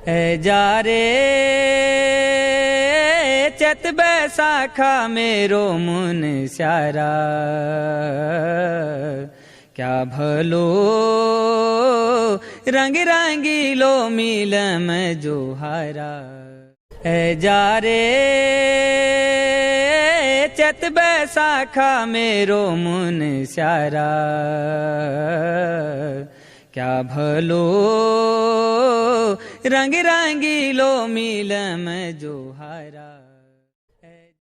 ए जा रे चत बैसाखा मेरो मुन स्यारा, क्या भलो रंग रंगीलो मिलम जोहारा। ए जा रे चत बैसाखा मेरो मुन स्यारा, क्या भलो रंग रंगीलो मिलम जोहारा।